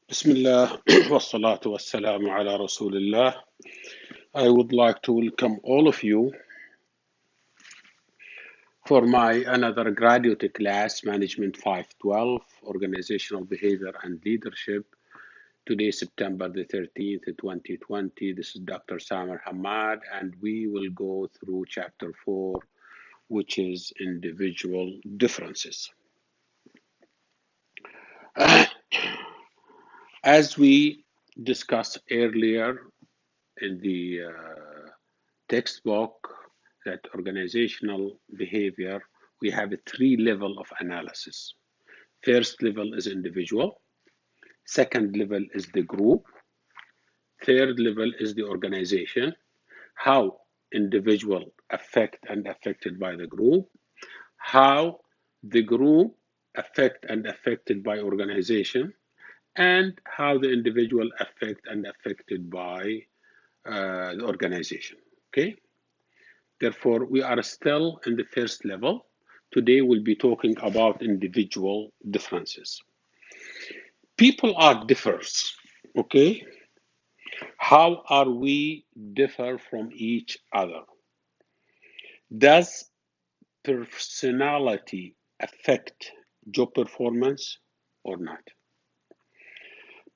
بسم الله والصلاة والسلام على رسول الله. I would like to welcome all of you for my another graduate class, Management 512, Organizational Behavior and Leadership. Today, September the 13th, 2020. This is Dr. Samir Hamad, and we will go through Chapter 4, which is Individual Differences. As we discussed earlier in the textbook, that organizational behavior, we have a three level of analysis. First level is individual, second level is the group, third level is the organization, how individual affect and affected by the group, how the group affect and affected by organization, and how the individual affect and affected by the organization. Okay. Therefore, we are still in the first level. Today, we'll be talking about individual differences. People are differs, okay? How are we differ from each other? Does personality affect job performance or not?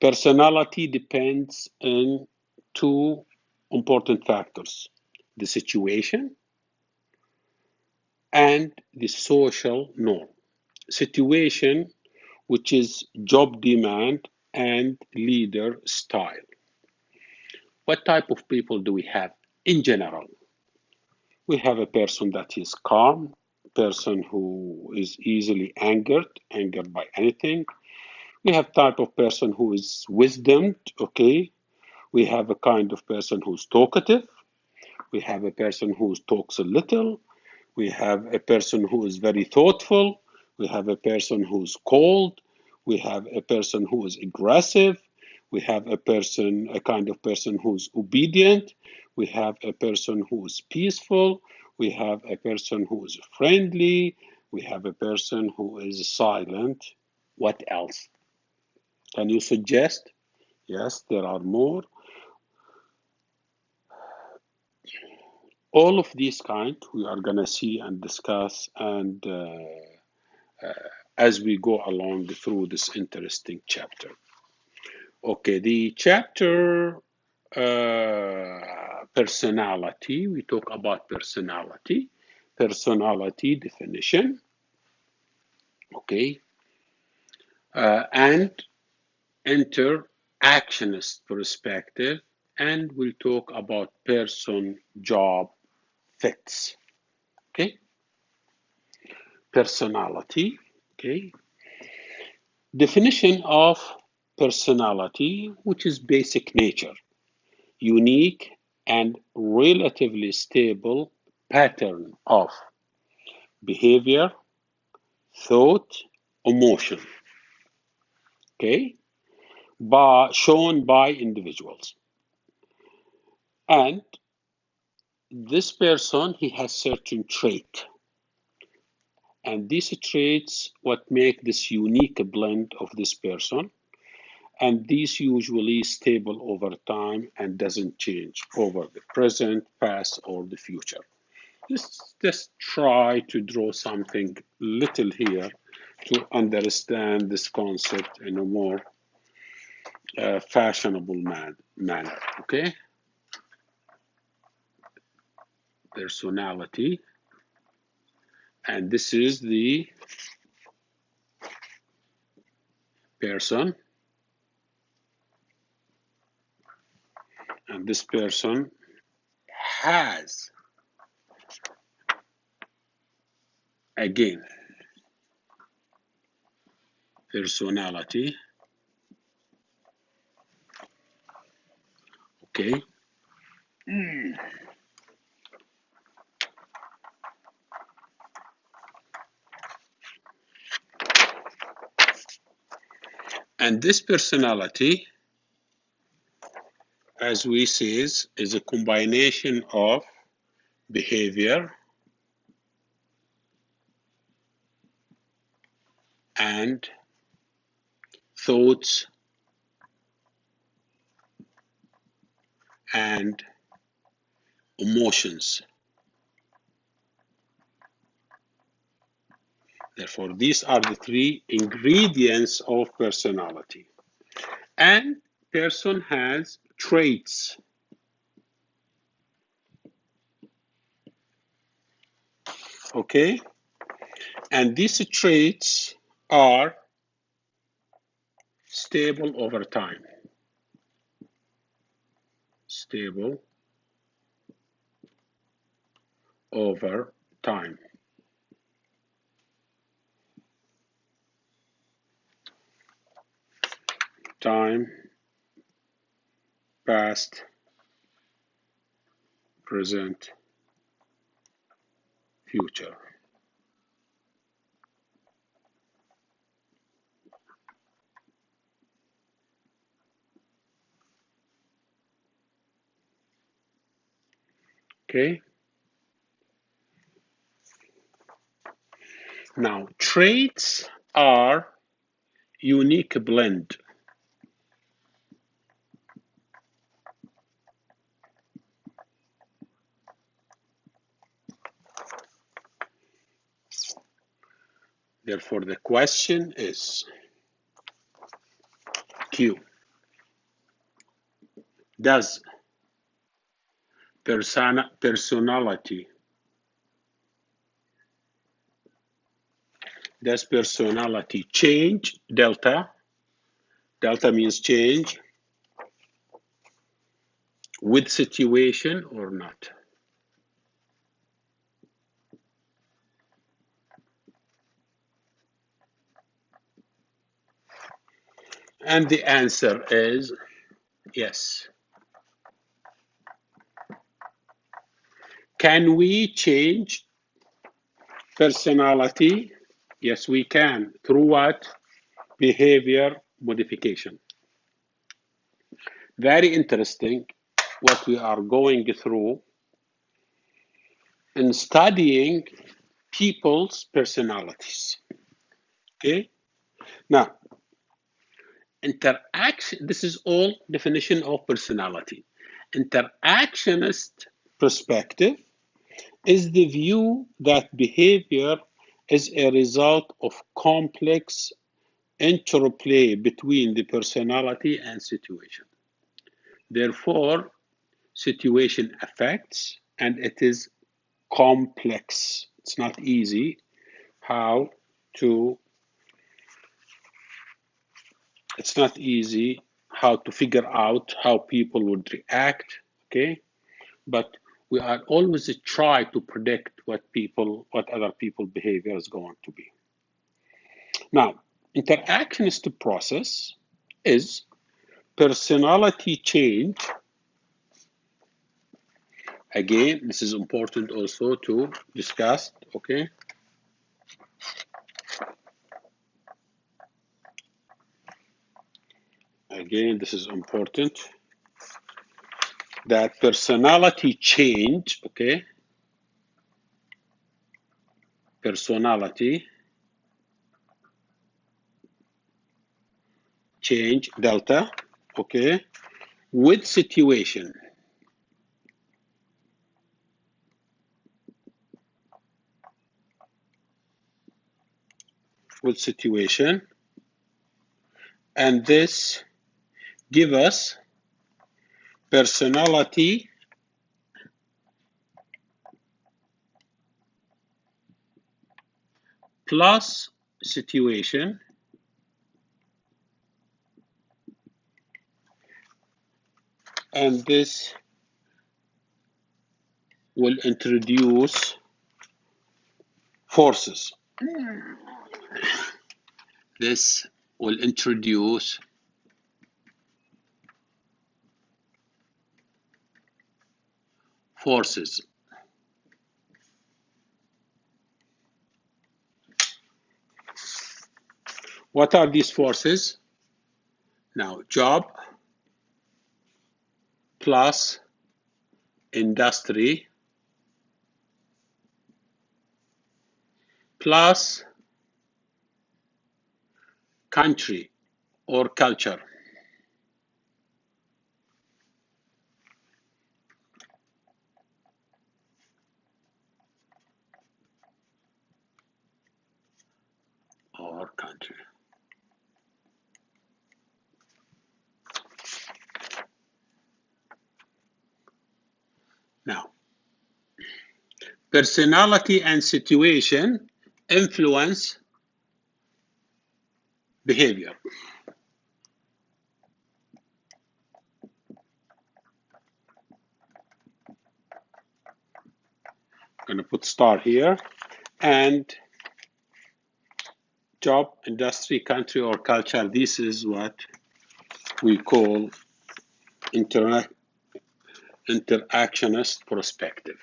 Personality depends on two important factors: the situation and the social norm. Situation, which is job demand and leader style. What type of people do we have in general? We have a person that is calm, person who is easily angered by anything. We have type of person who is wisdomed, okay? We have a kind of person who's talkative. We have a person who talks a little. We have a person who is very thoughtful. We have a person who's cold. We have a person who is aggressive. We have a kind of person who's obedient. We have a person who is peaceful. We have a person who is friendly. We have a person who is silent. What else? Can you suggest? Yes, there are more. All of these kind we are going to see and discuss and as we go along through this interesting chapter. Okay, the chapter personality, we talk about personality definition, okay, and interactionist perspective, and we'll talk about person job fits. Okay, personality. Okay, definition of personality, which is basic nature, unique and relatively stable pattern of behavior, thought, emotion, okay, shown by individuals. And this person, he has certain trait. And these traits what make this unique blend of this person. And these usually stable over time and doesn't change over the present, past, or the future. Just try to draw something little here to understand this concept in a more fashionable manner, okay? Personality. And this is the person. And this person has, again, personality, okay? And this personality, as we say, is a combination of behavior and thoughts and emotions. Therefore, these are the three ingredients of personality. And person has traits. Okay? And these traits are stable over time. Stable over time. Time, past, present, future. Okay? Now, traits are unique blend. Therefore, the question is Q. Does personality change delta? Delta means change with situation or not? And the answer is yes. Can we change personality? Yes, we can. Through what? Behavior modification. Very interesting what we are going through in studying people's personalities. Okay? Now, interaction, this is all definition of personality. Interactionist perspective is the view that behavior is a result of complex interplay between the personality and situation. Therefore, situation affects and it is complex. It's not easy how to figure out how people would react, okay? But we are always try to predict what other people's behavior is going to be. Now, interactionist process is personality change. Again, this is important also to discuss, okay? Again, this is important that personality change, okay? Personality change delta, okay? With situation. With situation. And this give us personality plus situation, and this will introduce forces. This will introduce forces. What are these forces? Now, job plus industry plus country or culture. Now, personality and situation influence behavior. I'm going to put star here. And job, industry, country, or culture. This is what we call interactionist perspective.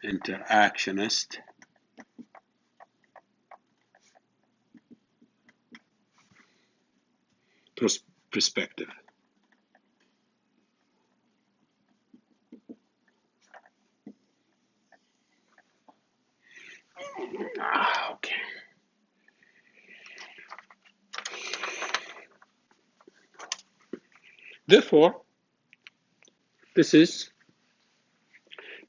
Interactionist perspective. Okay. Therefore, this is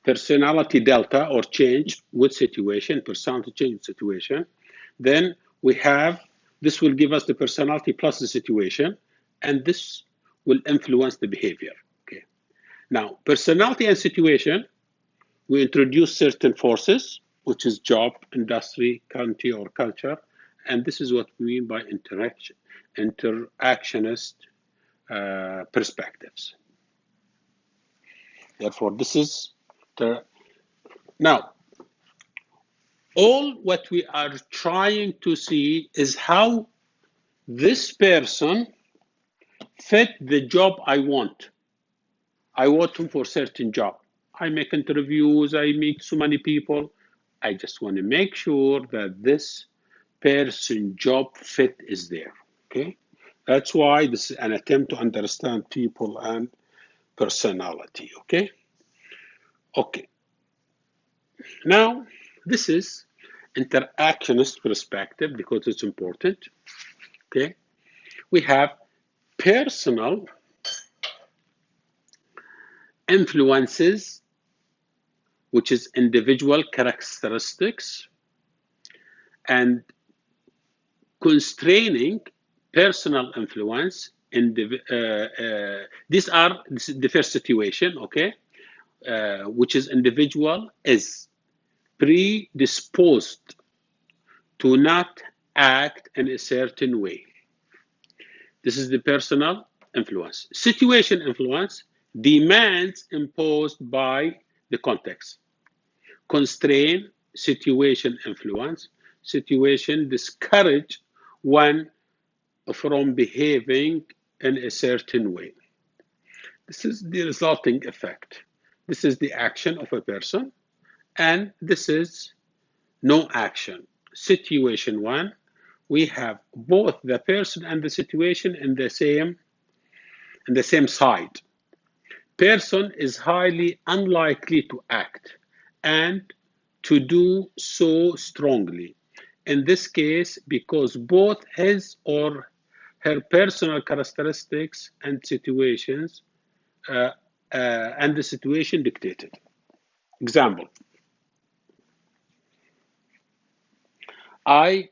personality delta or change with situation, personality change with situation. Then we have, this will give us the personality plus the situation, and this will influence the behavior. Okay. Now, personality and situation, we introduce certain forces, which is job, industry, country, or culture, and this is what we mean by interactionist perspectives. Therefore, this is now, all what we are trying to see is how this person fit the job I want. I want him for a certain job. I make interviews, I meet so many people. I just want to make sure that this person job fit is there. Okay, that's why this is an attempt to understand people and personality. Okay, now this is interactionist perspective because it's important. Okay, we have personal influences, which is individual characteristics, and constraining personal influence. These are the first situation, okay, which is individual is predisposed to not act in a certain way. This is the personal influence. Situation influence, demands imposed by the context. Constrain, situation influence. Situation discourage one from behaving in a certain way. This is the resulting effect. This is the action of a person, and this is no action. Situation one, we have both the person and the situation in the same side. Person is highly unlikely to act and to do so strongly. In this case, because both his or her personal characteristics and situations and the situation dictated. Example, I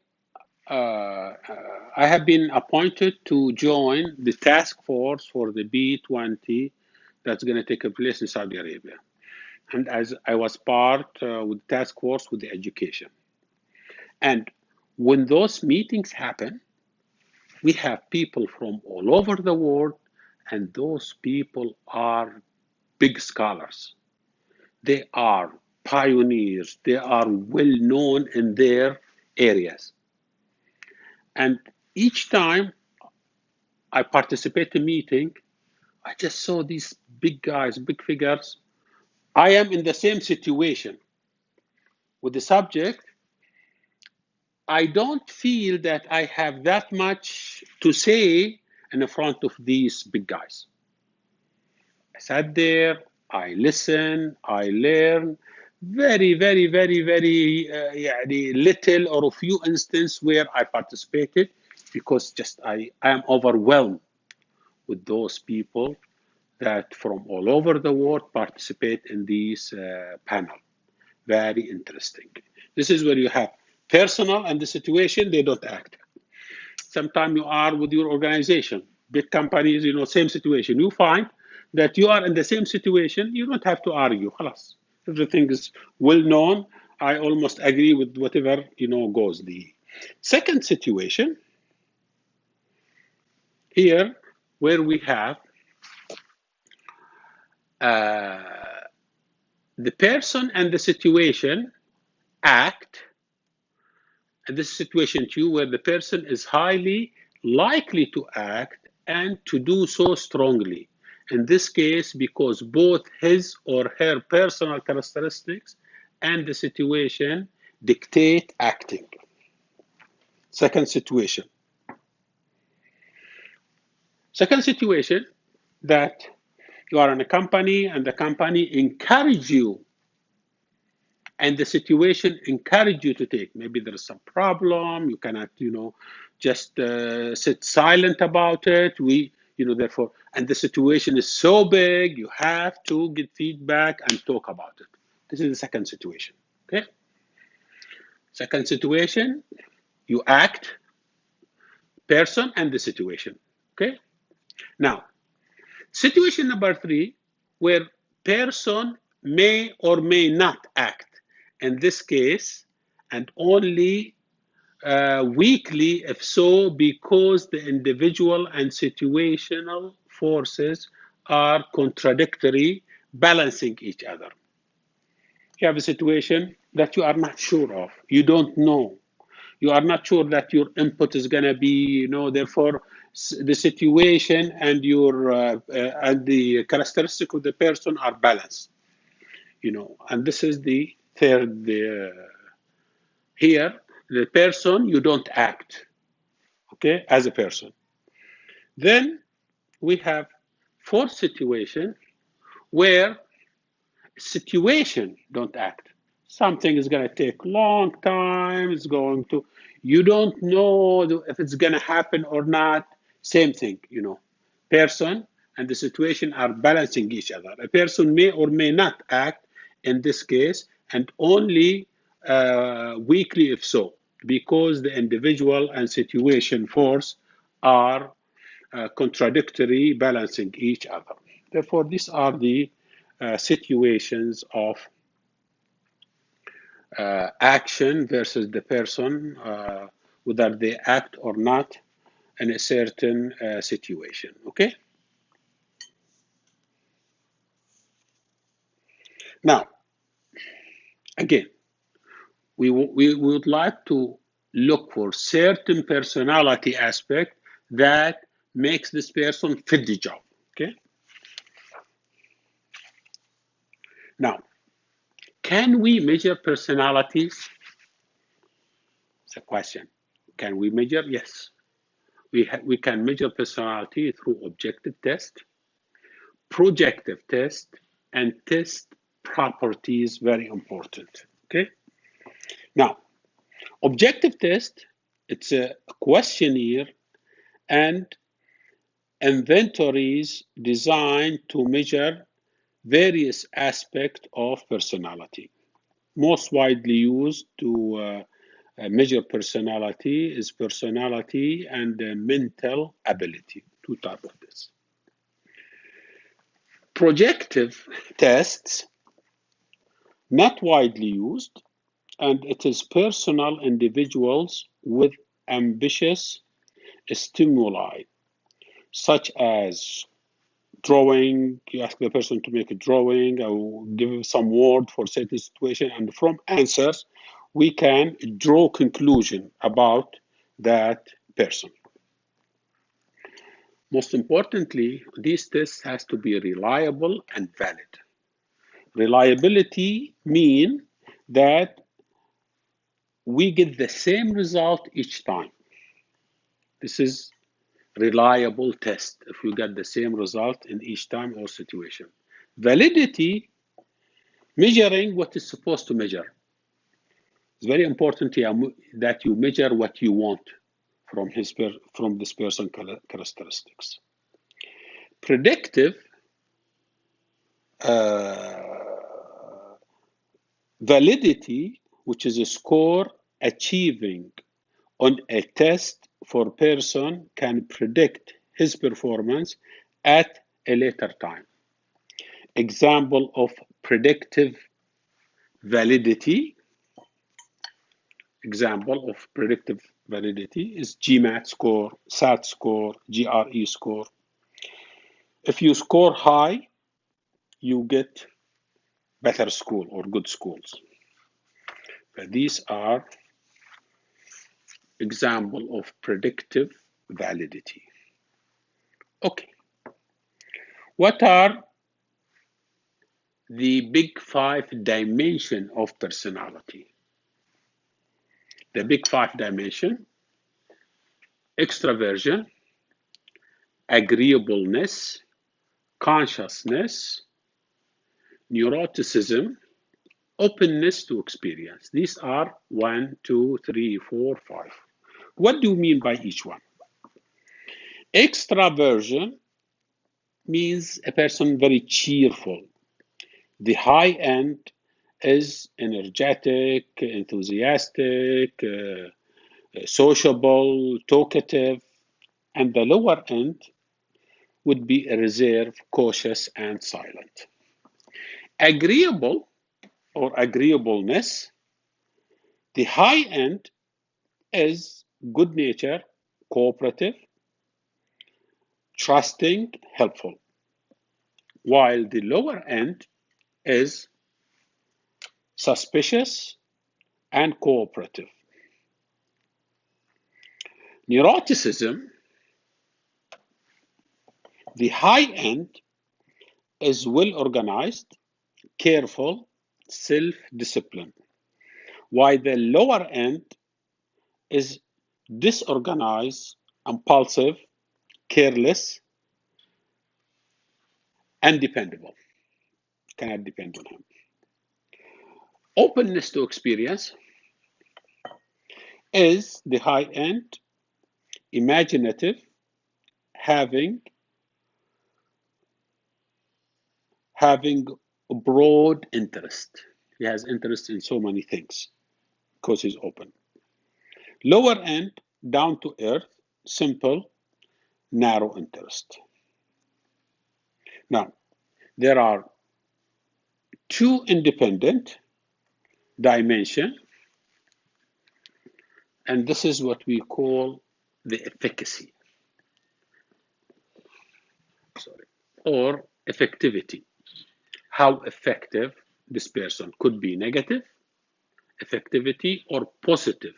I have been appointed to join the task force for the B20 that's going to take place in Saudi Arabia. And as I was part with the task force with the education. And when those meetings happen, we have people from all over the world, and those people are big scholars. They are pioneers. They are well known in their areas. And each time I participate in a meeting, I just saw these big guys, big figures. I am in the same situation with the subject. I don't feel that I have that much to say in front of these big guys. I sat there, I listen, I learn. Very, very, very, very little or a few instances where I participated because just I am overwhelmed with those people that from all over the world participate in this panel. Very interesting. This is where you have personal and the situation, they don't act. Sometimes you are with your organization. big companies, same situation. You find that you are in the same situation, you don't have to argue. خلاص. Everything is well known. I almost agree with whatever goes. The second situation here, where we have the person and the situation act, and this situation too, where the person is highly likely to act and to do so strongly. In this case, because both his or her personal characteristics and the situation dictate acting. Second situation. Second situation, that you are in a company and the company encourage you, and the situation encourage you to take. Maybe there is some problem, you cannot, just sit silent about it. Therefore, and the situation is so big, you have to get feedback and talk about it. This is the second situation. Okay. Second situation, you act, person and the situation. Okay. Now, situation number 3, where person may or may not act. In this case, and only weakly, if so, because the individual and situational forces are contradictory, balancing each other. You have a situation that you are not sure of. You don't know. You are not sure that your input is going to be, therefore, the situation and your and the characteristic of the person are balanced. And this is the third here. The person, you don't act, okay, as a person. Then we have fourth situation, where situation don't act. Something is going to take long time. It's going to, you don't know if it's going to happen or not. Same thing, person and the situation are balancing each other. A person may or may not act in this case, and only weakly if so, because the individual and situation force are contradictory, balancing each other. Therefore, these are the situations of action versus the person, whether they act or not in a certain situation. Okay. Now, again, we would like to look for certain personality aspect that makes this person fit the job. Okay. Now, can we measure personalities? It's a question. Can we measure? Yes. We can measure personality through objective test, projective test, and test properties, very important. Okay. Now, objective test, it's a questionnaire and inventories designed to measure various aspects of personality. Most widely used to measure personality is personality and mental ability, two types of this. Projective tests, not widely used, and it is personal individuals with ambitious stimuli, such as drawing. You ask the person to make a drawing or give some word for certain situation, and from answers, we can draw conclusion about that person. Most importantly, these tests has to be reliable and valid. Reliability means that we get the same result each time. This is reliable test if we get the same result in each time or situation. Validity, measuring what is supposed to measure. It's very important that you measure what you want from this person characteristics. Predictive validity, which is a score achieving on a test for person, can predict his performance at a later time. Example of predictive validity. Example of predictive validity is GMAT score, SAT score, GRE score. If you score high, you get better school or good schools. But these are example of predictive validity. Okay. What are the big 5 dimensions of personality? The big 5 dimensions: extraversion, agreeableness, consciousness, neuroticism, openness to experience. These are 1, 2, 3, 4, 5. What do you mean by each one? Extraversion means a person very cheerful. The high end is energetic, enthusiastic, sociable, talkative, and the lower end would be reserved, cautious, and silent. Agreeable or agreeableness, the high end is good nature, cooperative, trusting, helpful, while the lower end is suspicious and cooperative. Neuroticism, the high end is well organized, careful, self-disciplined, while the lower end is disorganized, impulsive, careless, and dependable. Cannot depend on him. Openness to experience is the high end, imaginative, having a broad interest. He has interest in so many things because he's open. Lower end, down to earth, simple, narrow interest. Now, there are 2 independent dimensions, and this is what we call the efficacy, or effectivity. How effective this person could be: negative effectivity or positive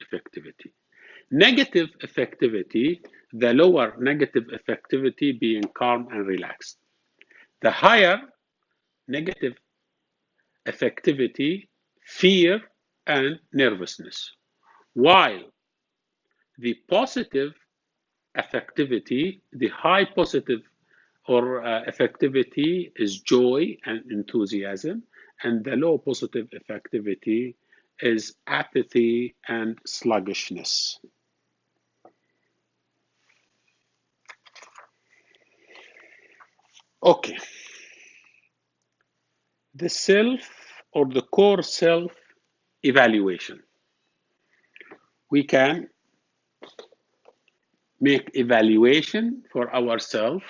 effectivity. Negative effectivity, the lower negative effectivity being calm and relaxed. The higher negative effectivity, fear and nervousness. While the positive effectivity, the high positive or effectivity is joy and enthusiasm, and the low positive effectivity is apathy and sluggishness. Okay. The self or the core self evaluation. We can make evaluation for ourselves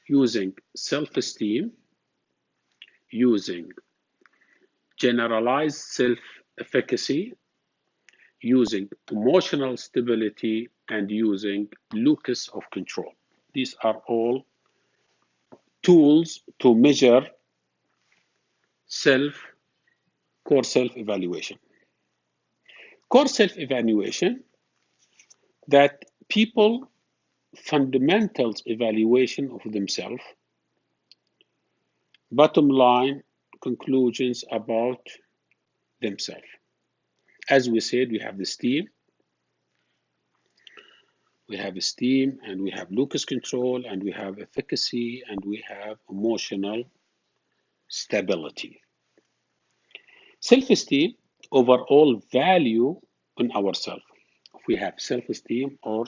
using self-esteem, using generalized self-efficacy, using emotional stability, and using locus of control. These are all tools to measure core self-evaluation. Core self-evaluation, that people fundamentals evaluation of themselves, bottom line conclusions about themselves. As we said, we have the esteem, and we have locus control, and we have efficacy, and we have emotional stability. Self-esteem, overall value on ourselves. If we have self-esteem or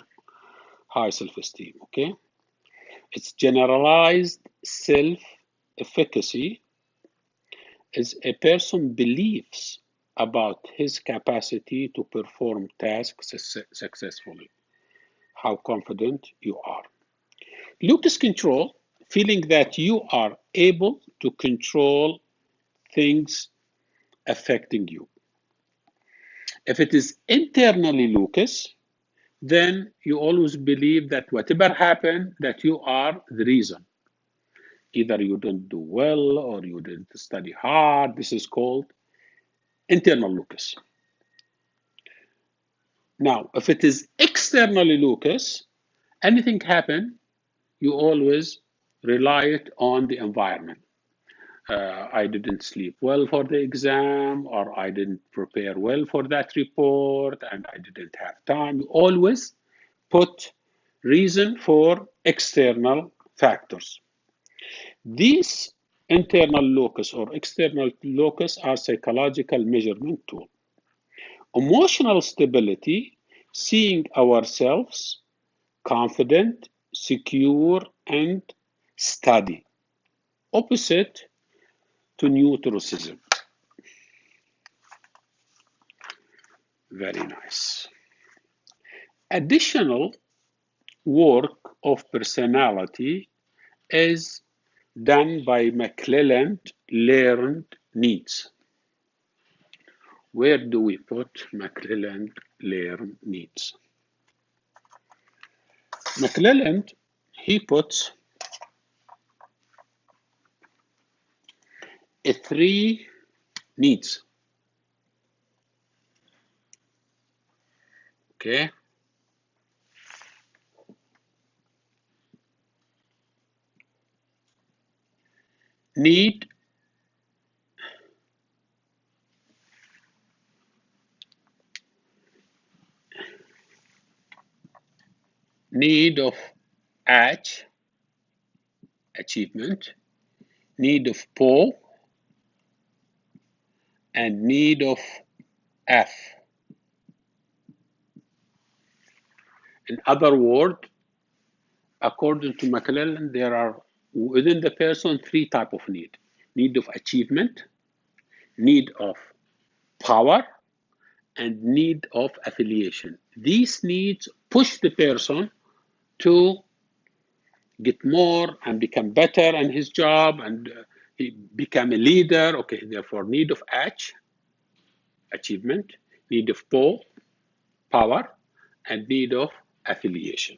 high self-esteem, okay? It's generalized self-efficacy is a person believes about his capacity to perform tasks successfully. how confident you are. Locus control, feeling that you are able to control things affecting you. If it is internally locus, then you always believe that whatever happened, that you are the reason. Either you didn't do well or you didn't study hard. This is called internal locus. Now, if it is externally locus, anything happen, you always rely it on the environment. I didn't sleep well for the exam, or I didn't prepare well for that report, and I didn't have time. You always put reason for external factors. These internal locus or external locus are psychological measurement tool. Emotional stability, seeing ourselves confident, secure, and steady. Opposite to neuroticism. Very nice. Additional work of personality is done by McClelland learned needs. Where do we put McClelland learned needs? McClelland, he puts three needs. Okay. Need of H, achievement, need of Paul, and need of F. In other words, according to McClelland, there are within the person three types of need. Need of achievement, need of power, and need of affiliation. These needs push the person to get more and become better in his job, and he become a leader. Okay, therefore need of H, achievement, need of power, and need of affiliation.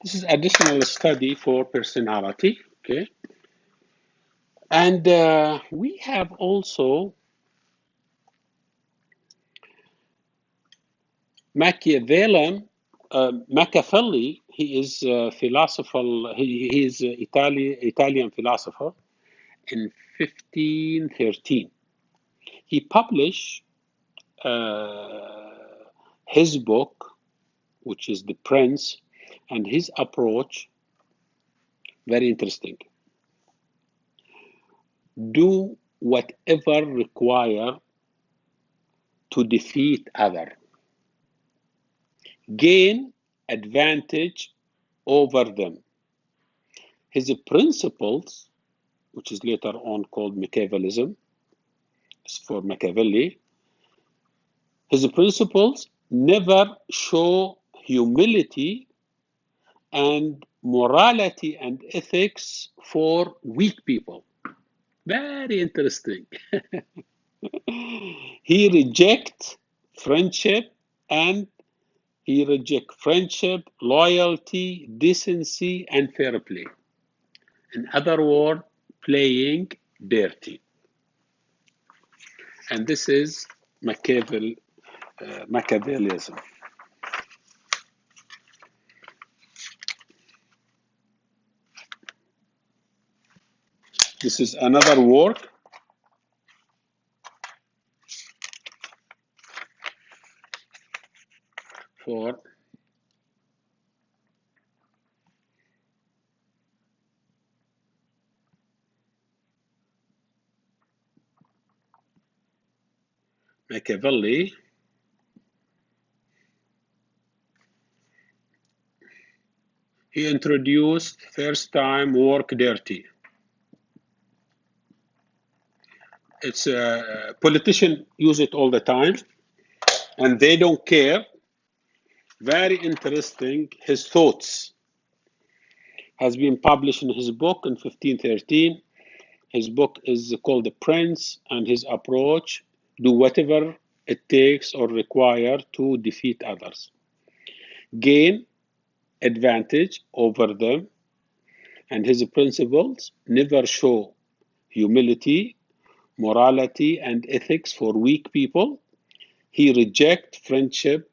This is additional study for personality, okay? And we have also Machiavelli. Machiavelli, he is a philosopher, he is an Italian philosopher in 1513. He published his book, which is The Prince, and his approach, very interesting. Do whatever required to defeat other. Gain advantage over them. His principles, which is later on called Machiavellism, is for Machiavelli. His principles never show humility and morality and ethics for weak people. Very interesting. He rejects friendship and he rejects friendship, loyalty, decency, and fair play. In other words, playing dirty. And this is Machiavellism. This is another work for Machiavelli he introduced first time work dirty. It's a politician use it all the time and they don't care. Very interesting. His thoughts has been published in his book in 1513. His book is called The Prince, and his approach: do whatever it takes or require to defeat others, gain advantage over them, and his principles: never show humility, morality, and ethics for weak people. He rejects friendship,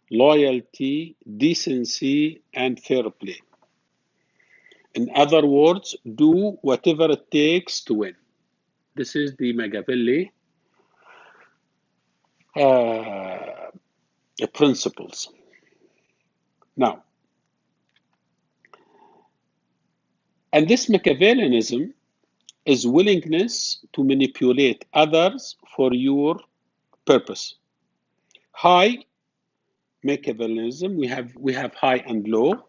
loyalty, decency, and fair play. In other words, do whatever it takes to win. This is the Machiavelli principles. Now, and this Machiavellianism is willingness to manipulate others for your purpose. High Machiavellianism, we have high and low,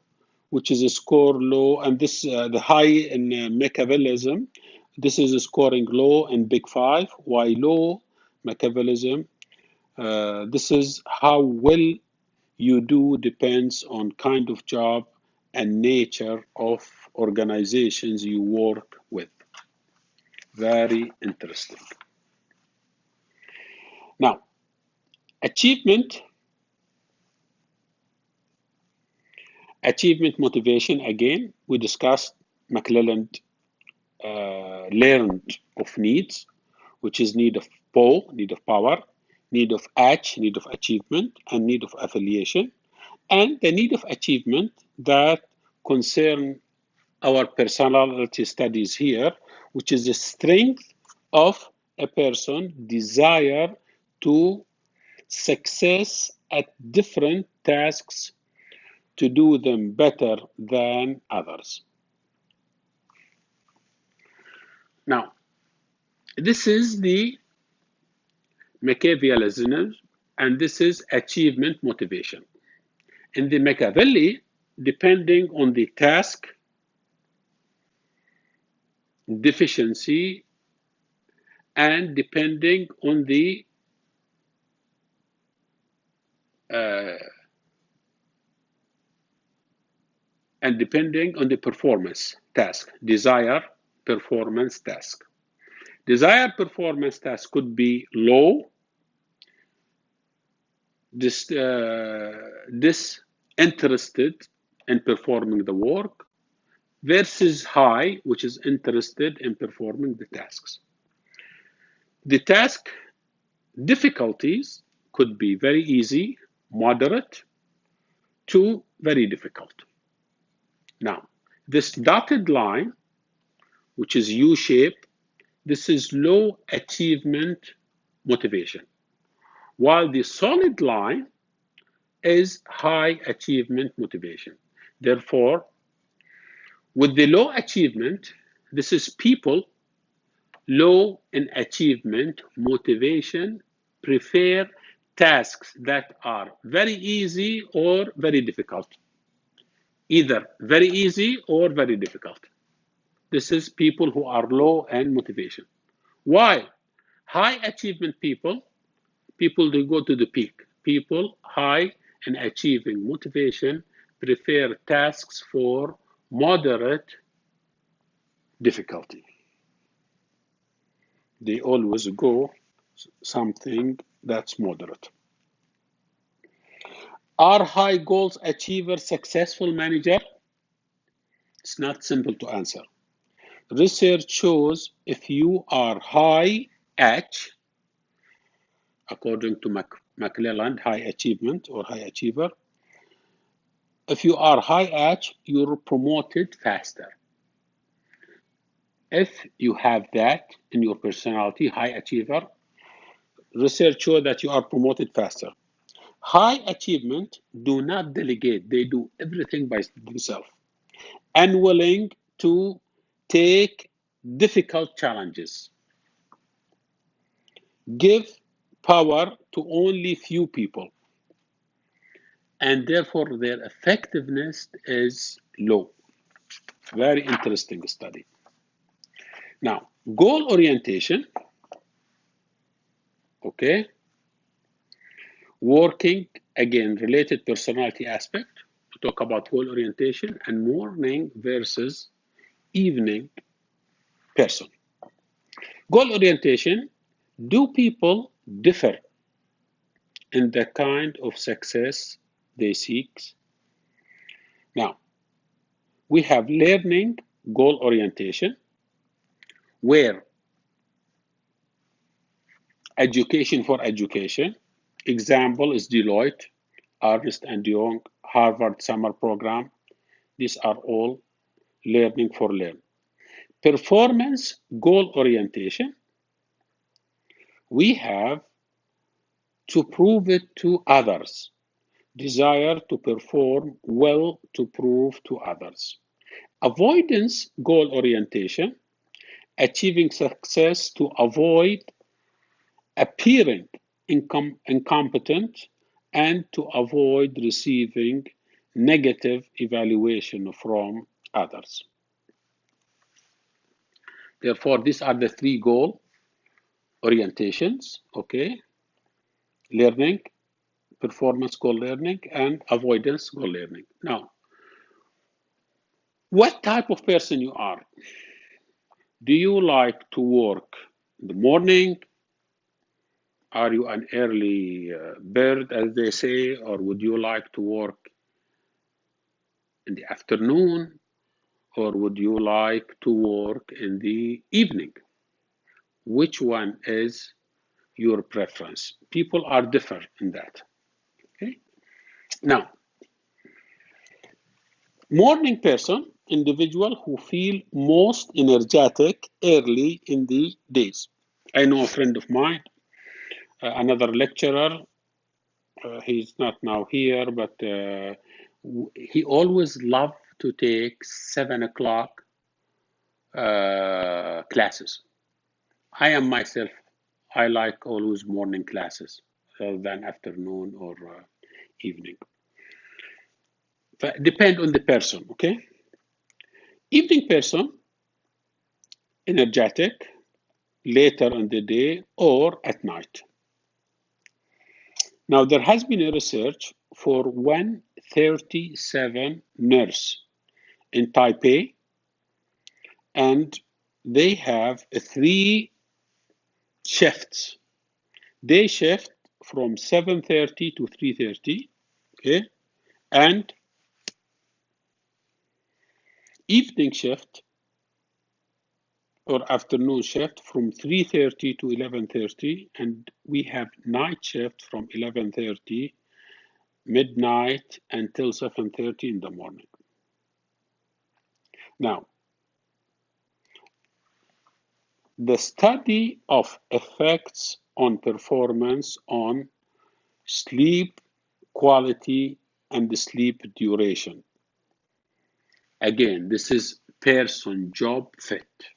which is a score low, and this the high in Machiavellism, this is a scoring low in Big Five. Why low Machiavellism? This is how well you do depends on kind of job and nature of organizations you work with. Very interesting. Now, achievement motivation, again, we discussed McClelland learned of needs, which is need of need of power, need of need of achievement, and need of affiliation, and the need of achievement that concern our personality studies here, which is the strength of a person desire to success at different tasks to do them better than others. Now, this is the Machiavellianism, and this is achievement motivation. In the Machiavelli, depending on the task, deficiency, and depending on the performance task, desired performance task. Desired performance task could be low, disinterested in performing the work, versus high, which is interested in performing the tasks. The task difficulties could be very easy, moderate, to very difficult. Now, this dotted line, which is U-shaped, this is low achievement motivation, while the solid line is high achievement motivation. Therefore, with the low achievement, this is people low in achievement motivation prefer tasks that are very easy or very difficult. Either very easy or very difficult. This is people who are low in motivation. While high achievement people they go to the peak. People high in achieving motivation prefer tasks for moderate difficulty. They always go something that's moderate. Are high goals achievers successful manager? It's not simple to answer. Research shows if you are high H, according to McClelland, high achievement or high achiever, if you are high H, you're promoted faster. If you have that in your personality, high achiever, research shows that you are promoted faster. High achievement do not delegate. They do everything by themselves. Unwilling to take difficult challenges. Give power to only few people, and therefore their effectiveness is low. Very interesting study. Now, goal orientation, okay, working, again, related personality aspect, to talk about goal orientation, and morning versus evening person. Goal orientation, do people differ in the kind of success they seek? Now, we have learning goal orientation, where education for education, example is Deloitte, Ernst and Young, Harvard summer program. These are all learning for learn. Performance goal orientation, we have to prove it to others, desire to perform well to prove to others. Avoidance goal orientation, achieving success to avoid appearing incompetent and to avoid receiving negative evaluation from others. Therefore, these are the three goal orientations, okay? Learning, performance goal learning, and avoidance goal learning. Now, what type of person you are? Do you like to work in the morning? Are you an early bird, as they say, or would you like to work in the afternoon, or would you like to work in the evening? Which one is your preference? People are different in that. Okay. Now, morning person, individual who feel most energetic early in the days. I know a friend of mine, another lecturer. He's not now here, but he always loved to take 7 o'clock classes. I am myself, I like always morning classes rather than afternoon or evening. Depend on the person, okay? Evening person, energetic, later in the day or at night. Now, there has been a research for 137 nurses in Taipei, and they have three shifts. Day shift from 7:30 to 3:30, okay, and evening shift or afternoon shift from 3:30 to 11:30, and we have night shift from 11:30 midnight until 7:30 in the morning. Now, the study of effects on performance on sleep quality and the sleep duration. Again, this is person job fit.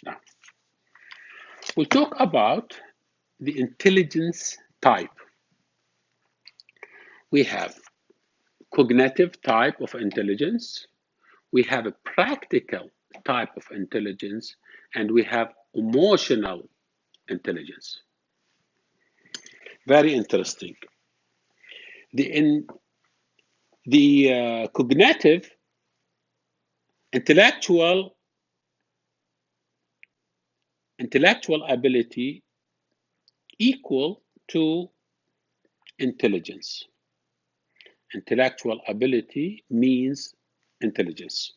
Now, we'll talk about the intelligence type. We have cognitive type of intelligence, we have a practical type of intelligence, and we have emotional intelligence. Very interesting. The cognitive intellectual ability equal to intelligence. Intellectual ability means intelligence.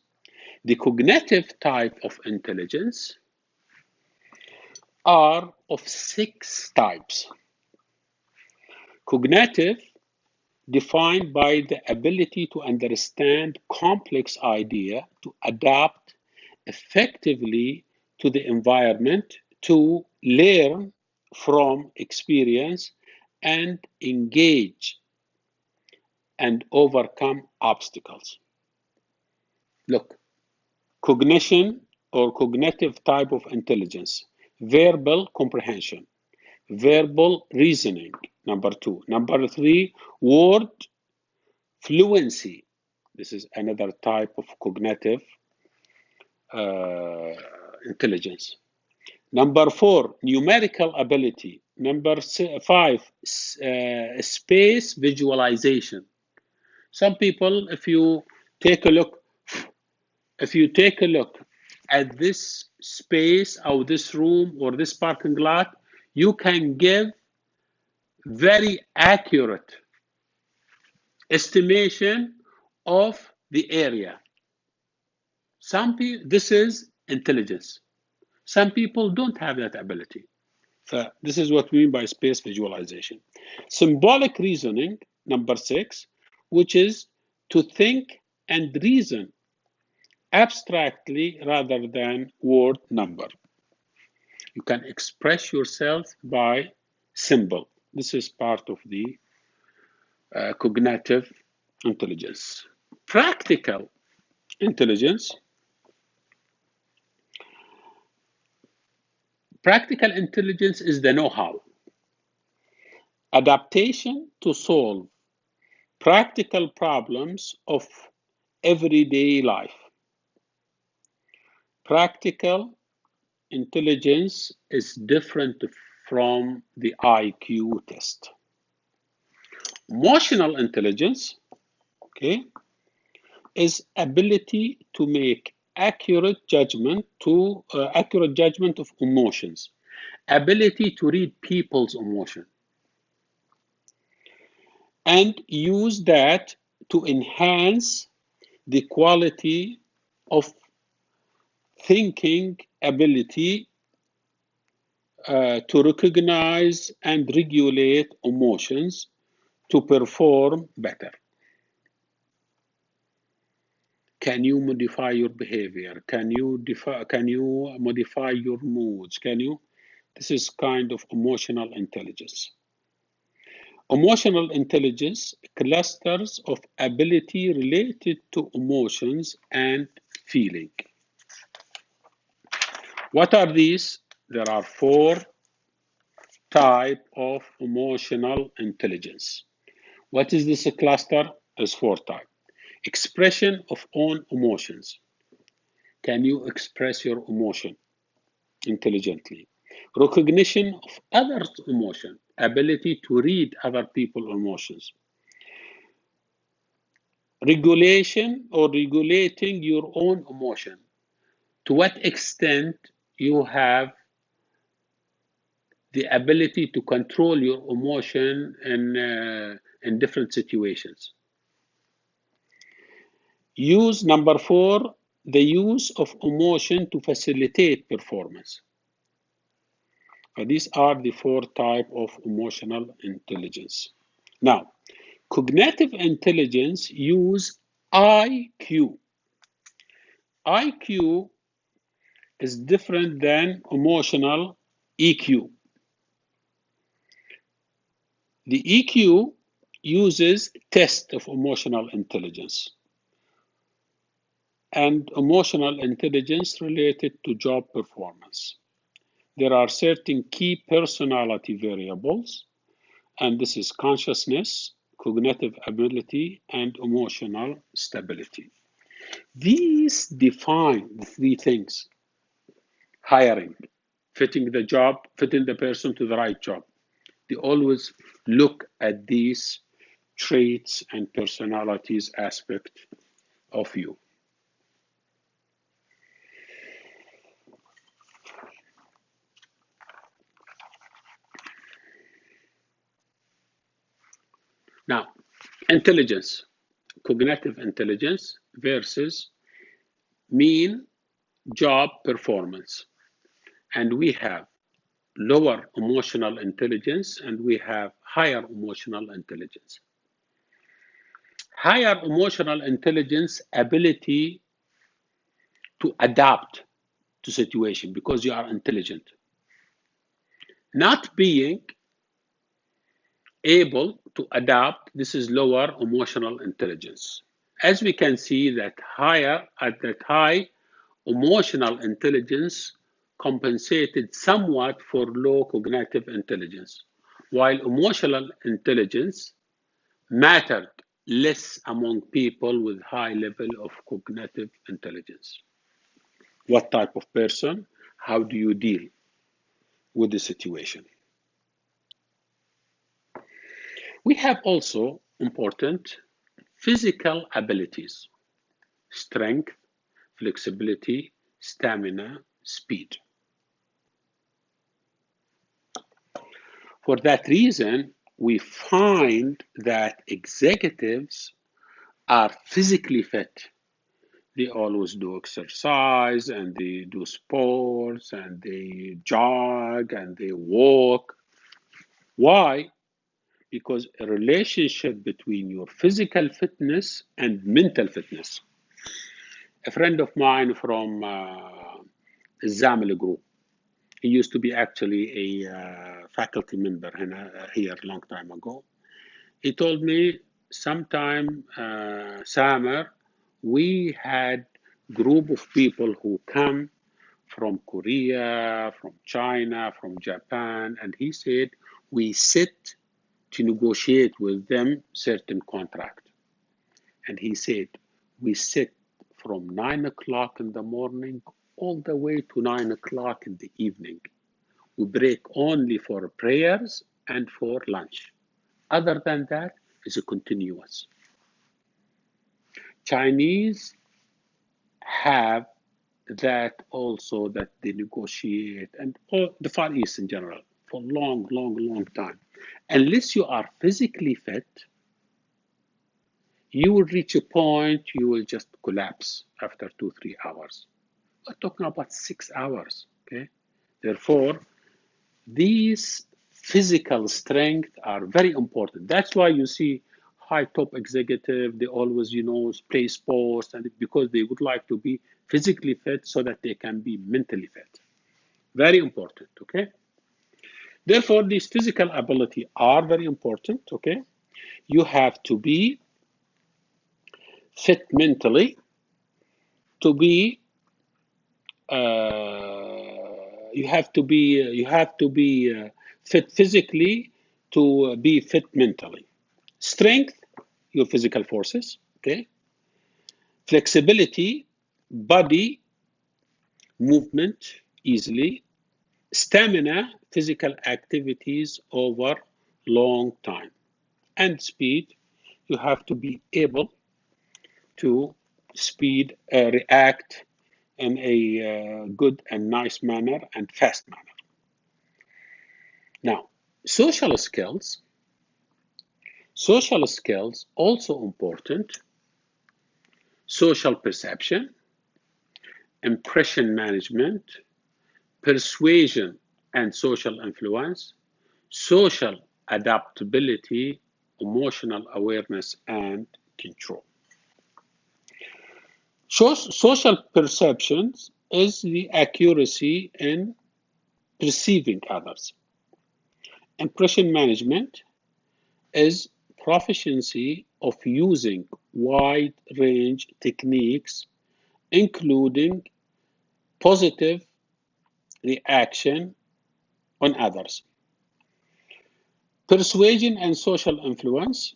The cognitive type of intelligence are of 6 types. Cognitive, defined by the ability to understand complex idea, to adapt effectively to the environment, to learn from experience, and engage and overcome obstacles. Look, cognition or cognitive type of intelligence. Verbal comprehension, verbal reasoning, number 2. Number 3, word fluency. This is another type of cognitive intelligence. Number 4, numerical ability. Number 5, space visualization. Some people, if you take a look at this space or this room or this parking lot, you can give very accurate estimation of the area. This is intelligence. Some people don't have that ability. So this is what we mean by space visualization. Symbolic reasoning, number 6, which is to think and reason abstractly rather than word number. You can express yourself by symbol. This is part of the cognitive intelligence. Practical intelligence. Practical intelligence is the know-how, adaptation to solve practical problems of everyday life. Practical intelligence is different from the IQ test. Emotional intelligence, okay, is ability to make accurate judgment of emotions, ability to read people's emotion, and use that to enhance the quality of thinking ability to recognize and regulate emotions to perform better. Can you modify your behavior? Can you modify your moods? This is kind of emotional intelligence. Emotional intelligence clusters of ability related to emotions and feeling. What are these? There are 4 types of emotional intelligence. What is this cluster? There's 4 types. Expression of own emotions. Can you express your emotion intelligently? Recognition of others' emotion, ability to read other people's emotions. Regulation or regulating your own emotion. To what extent you have the ability to control your emotion in different situations. Number 4, the use of emotion to facilitate performance. These are the 4 types of emotional intelligence. Now, cognitive intelligence use IQ. IQ is different than emotional EQ. The EQ uses test of emotional intelligence and emotional intelligence related to job performance. There are certain key personality variables, and this is consciousness, cognitive ability, and emotional stability. These define the 3 things: hiring, fitting the job, fitting the person to the right job. They always look at these traits and personalities aspect of you. Now, intelligence, cognitive intelligence versus mean job performance. And we have lower emotional intelligence and we have higher emotional intelligence. Higher emotional intelligence ability to adapt to situation because you are intelligent. Not being able to adapt, this is lower emotional intelligence. As we can see that high Emotional intelligence compensated somewhat for low cognitive intelligence, while emotional intelligence mattered less among people with high level of cognitive intelligence. What type of person? How do you deal with the situation? We have also important physical abilities: strength, flexibility, stamina, speed. For that reason, we find that executives are physically fit. They always do exercise and they do sports and they jog and they walk. Why? Because a relationship between your physical fitness and mental fitness. A friend of mine from Zamel group, he used to be actually a faculty member here a long time ago. He told me sometime, Samar, we had group of people who come from Korea, from China, from Japan, and he said we sit to negotiate with them certain contract. And he said we sit from 9 o'clock in the morning all the way to 9 o'clock in the evening. We break only for prayers and for lunch. Other than that, it's a continuous. Chinese have that also, that they negotiate, and all the Far East in general, for long, long, long time. Unless you are physically fit, you will reach a point you will just collapse after 2, 3 hours. We're talking about 6 hours. Okay, therefore, these physical strength are very important. That's why you see high top executive, they always, play sports, and because they would like to be physically fit so that they can be mentally fit. Very important, okay? Therefore, these physical ability are very important, okay? You have to be fit mentally to be fit physically to be fit mentally. Strength, your physical forces, okay? Flexibility, body movement easily. Stamina, physical activities over long time. And speed, you have to be able to react in a good and nice manner and fast manner. Now, social skills also important. Social perception, impression management, persuasion and social influence, social adaptability, emotional awareness, and control. Social perceptions is the accuracy in perceiving others. Impression management is proficiency of using wide range techniques, including positive reaction on others. Persuasion and social influence,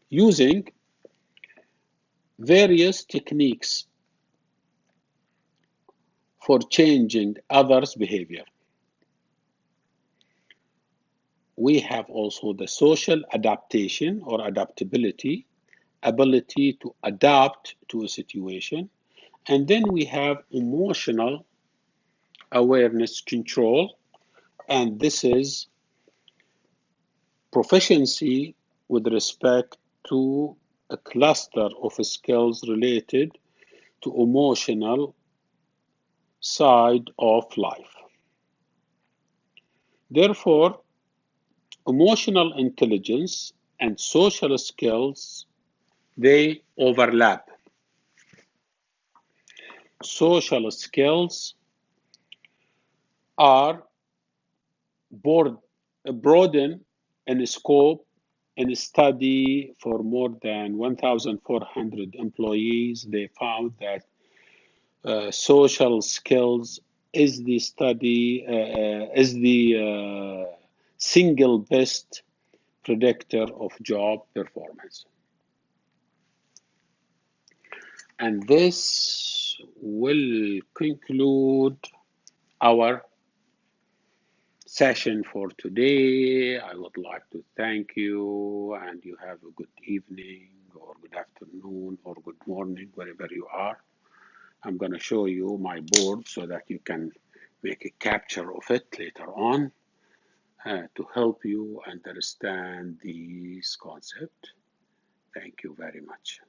using various techniques for changing others' behavior. We have also the social adaptation or adaptability, ability to adapt to a situation. And then we have emotional awareness control, and this is proficiency with respect to a cluster of skills related to emotional side of life. Therefore, emotional intelligence and social skills, they overlap. Social skills are broaden in scope In a study for more than 1,400 employees, they found that social skills is the single best predictor of job performance. And this will conclude our session for today. I would like to thank you, and you have a good evening or good afternoon or good morning, wherever you are. I'm going to show you my board so that you can make a capture of it later on to help you understand this concept. Thank you very much.